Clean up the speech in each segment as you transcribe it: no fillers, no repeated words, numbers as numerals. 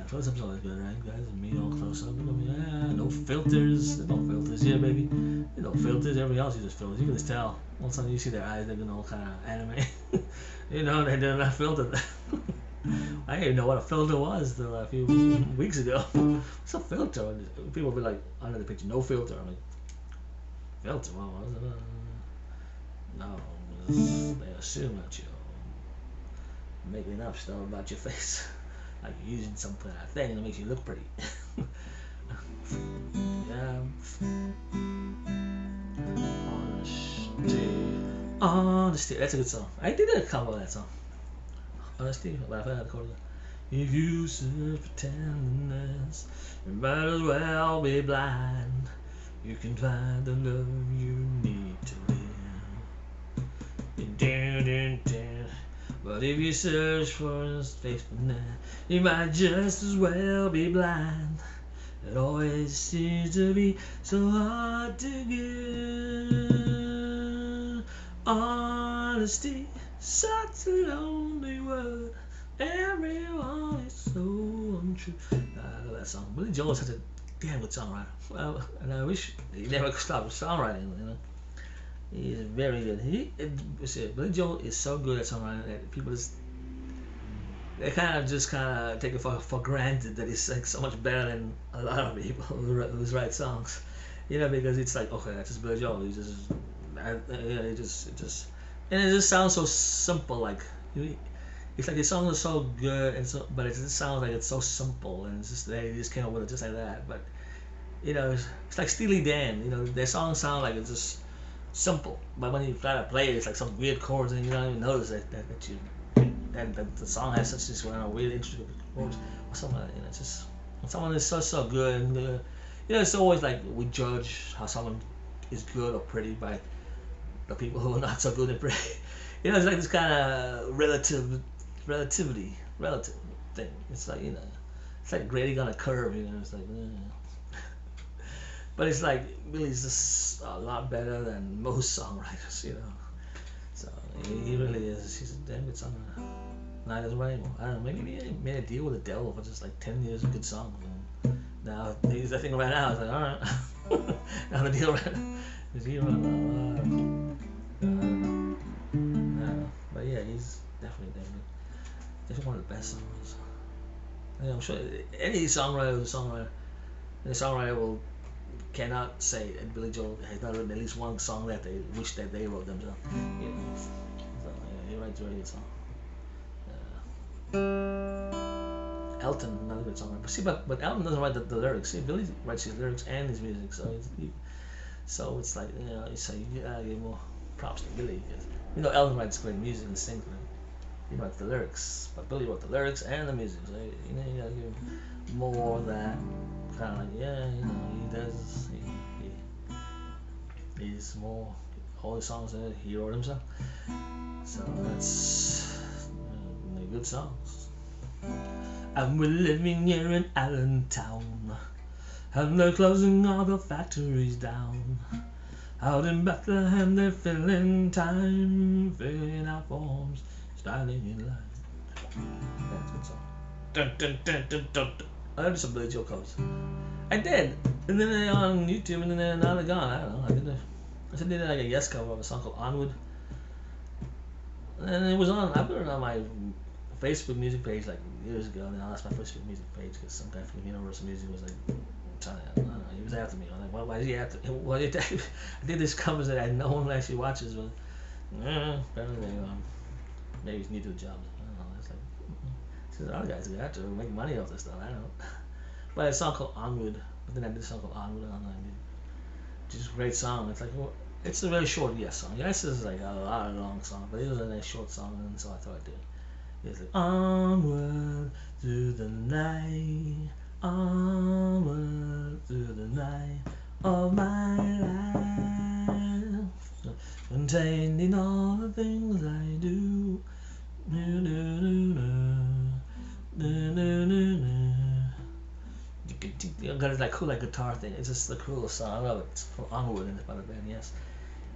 close up's always good, right, guys? Me on close up, no filters, there's no filters here, baby. There's no filters. Everybody else uses filters. You can just tell. All of a sudden, you see their eyes, they're all kind of anime. They're not filtered. I didn't even know what a filter was till a few weeks ago. What's a filter? People will be like, under the picture, no filter. I'm like, filter? Well, what is it? No, they assume that you're making up stuff about your face. Like you're using some kind of thing that makes you look pretty. Yeah. Honesty. That's a good song. I did a cover of that song. Honesty. But I forgot the chorus. If you search for tenderness, you might as well be blind. You can find the love you need to live. But if you search for faithfulness, you might just as well be blind. It always seems to be so hard to get. Honesty, such a lonely word. Everyone is so untrue. I love that song. Billy Joel is such a damn good songwriter. Well, and I wish he never stopped songwriting. He is very good. Billy Joel is so good at songwriting that people they kind of take it for granted that he's like so much better than a lot of people who write songs. Because it's like, okay, that's just Billy Joel. He just, it just, and it just sounds so simple. Like, it's like his songs are so good but it just sounds like it's so simple, and it's just they just came up with it just like that. But it's like Steely Dan. Their songs sound like it's just simple, but when you try to play it, it's like some weird chords, and you don't even notice that the song has such this weird intricate chords or something like that. It's just when someone is so good, and it's always like we judge how someone is good or pretty by the people who are not so good and pretty. It's like this kind of relative thing. It's like it's like grading on a curve. It's like. But it's like Billy's just a lot better than most songwriters, So he really is. He's a damn good songwriter. Not as well anymore. I don't know. Maybe he made a deal with the devil for just like 10 years of good songs. And now he's that thing right now. It's like, all right, now the deal right now. Is he right now? I don't know. But yeah, he's definitely one of the best songwriters. I'm sure any songwriter cannot say that Billy Joel has not written at least one song that they wish that they wrote themselves. So he writes a really good song. Elton, another good songwriter. But Elton doesn't write the lyrics. See, Billy writes his lyrics and his music. So it's like so you gotta give more props to Billy. Elton writes great music and sings. He writes the lyrics, but Billy wrote the lyrics and the music. So you gotta give him more of that. Kind of like, he does. He's more all the songs that he wrote himself. So that's good songs. And we're living here in Allentown, and they're closing all the factories down. Out in Bethlehem, they're filling time, filling out forms, standing in line. That's a good song. Dun dun dun dun dun. I heard some Billy Joel covers. I did, and then they're on YouTube, and then now they're gone. I don't know. I did like a Yes cover of a song called Onward, and it was on. I put it on my Facebook music page like years ago, and then I lost my Facebook music page because some guy from Universal Music was like trying to. I don't know. He was after me. I'm like, why is he after? Well, I did this covers that no one actually watches, but apparently maybe he's new to the job. I don't know. It's like. There's other guys who have to make money off this stuff. I don't know. But a song called Onward. But then I did a song called Onward online. Just a great song. It's like it's a very short Yes song. Yes is like a lot of long song, but it was a nice short song, and so I thought I'd do it. It's like onward through the night, onward through the night of my life, containing all the things I do. Got this like cool like guitar thing. It's just the coolest song. I love it. It's from Onward and it's by the band Yes.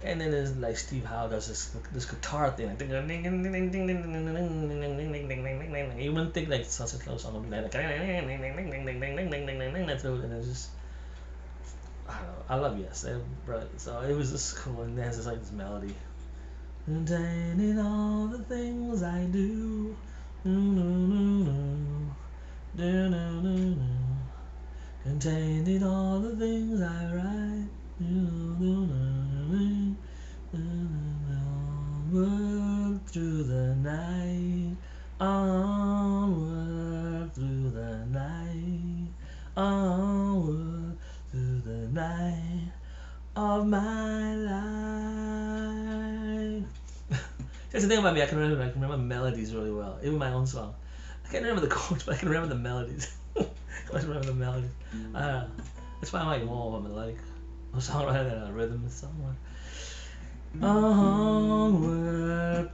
And then there's like Steve Howe does this guitar thing, like ding ding ding ding ding ding ding ding ding ding ding ding ding ding ding. You wouldn't think like such a close song would be like ding ding ding ding ding ding ding ding ding ding ding ding. That's it, and it's just I don't know. I love Yes, they're brilliant. So it was just cool, and there's just like this melody. Containing all the things I do. Containing all the things I write. Onward through the night. Onward through the night. Onward through the night of my life. That's the thing about me, I can remember melodies really well, even my own song. I can't remember the chords, but I can remember the melodies. I can remember the melodies. I don't know. That's why I'm like more of a melodic songwriter than a rhythm songwriter. Onward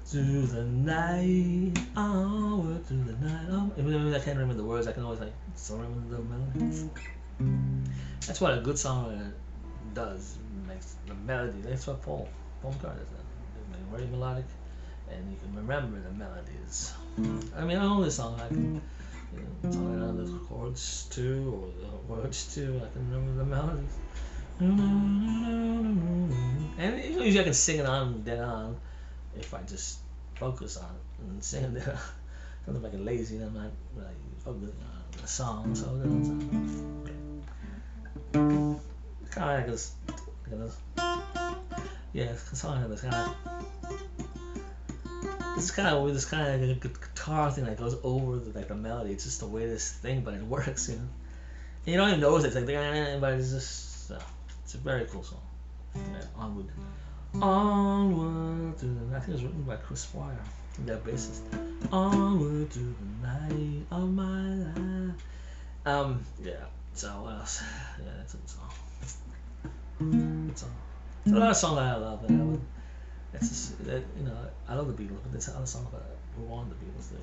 through the night, onward through the night. Even though I can't remember the words, I can always like still remember the melody. That's what a good songwriter does. Makes the melody. That's what Paul McCartney does. Very melodic, and you can remember the melodies. I mean, I know this song. I can song I know the chords too, or the words too. I can remember the melodies. And usually I can sing it on dead on if I just focus on it and sing it there. Sometimes I get lazy and I'm not really focusing on the song, so it's kind of like this. Yeah, the song is kind of. It's kind of like a guitar thing that goes over the melody. It's just the weirdest thing, but it works, And you don't even notice it. It's like, but it's just. It's a very cool song. Yeah, Onward. Onward to the night. I think it was written by Chris Squire, their bassist. Onward to the night of my life. Yeah. So what else? Yeah, that's a good song. It's a lot of songs that I love. And I would. It's just, I love the Beatles, but there's other songs that were on the Beatles. They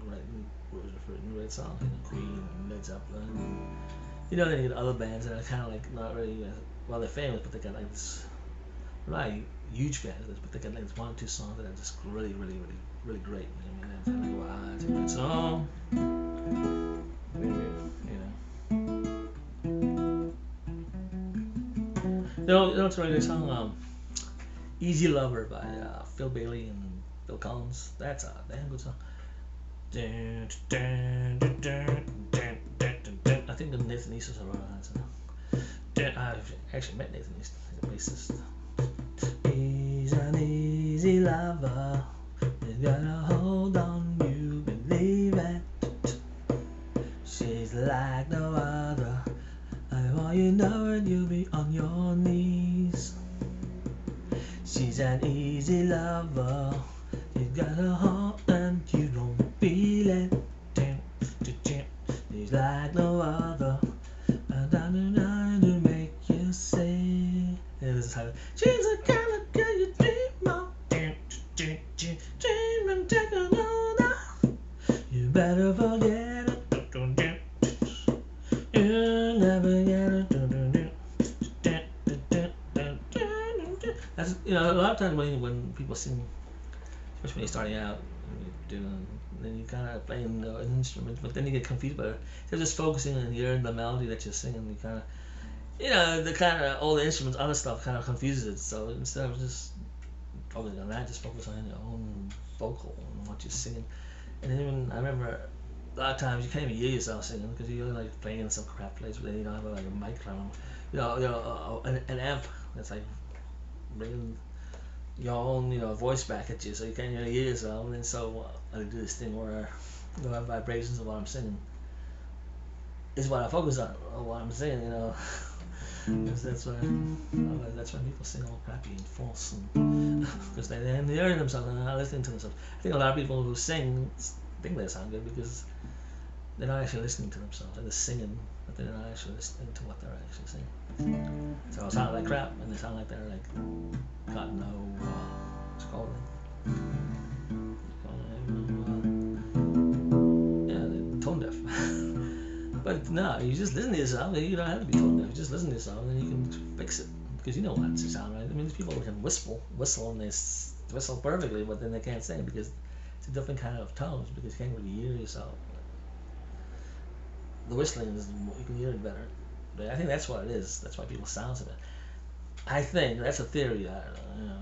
were great songs. Queen, Led Zeppelin. Then you get other bands that are kind of like not really, well, they're famous, but they got like this, not huge bands, but they got like this one or two songs that are just really, really, really, really great. I mean, it's like, wow, it's a good song. It's a really good song. Easy Lover by Phil Bailey and Phil Collins. That's a damn good song. I think the Nathan East was a wrote I actually met Nathan East, he's a bassist. He's an easy lover, he's got a hold on you, believe it. She's like no other, I want you know it, you'll be on your knees. She's an easy lover, she's got a heart and you don't feel it. She's like no other, and I'm trying to make you say. Yeah, this is how. She's the kind of girl you dream of. Dream and take another. You better forget it. You never get it. That's a lot of times when people sing, especially when you're starting out, then you kind of playing an instrument, but then you get confused by it. They're just focusing on hearing the melody that you're singing. You kind of, the kind of all the instruments, other stuff kind of confuses it. So instead of just focusing on that, just focus on your own vocal and what you're singing. And even I remember a lot of times you can't even hear yourself singing because you're like playing in some crap place where you don't have like a microphone, an amp that's like bringing your own, voice back at you, so you can't really hear yourself. And then so I do this thing where the vibrations of what I'm singing is what I focus on, or what I'm singing, because that's when people sing all crappy and false, and because they're hearing themselves and they're not listening to themselves. I think a lot of people who sing think they sound good because they're not actually listening to themselves. They're just singing, but they're not actually listening to what they're actually singing. So it sounds like crap, and they sound like they're like got no what's it called? They're tone deaf. But no, you just listen to yourself. You don't have to be tone deaf. You just listen to yourself, and then you can fix it. because you know what to sound, right? I mean, these people can whistle, and they whistle perfectly, but then they can't sing because it's a different kind of tones because you can't really hear yourself. The whistling is you can hear it better. But I think that's what it is. That's why people sound so bad. I think that's a theory. I don't know.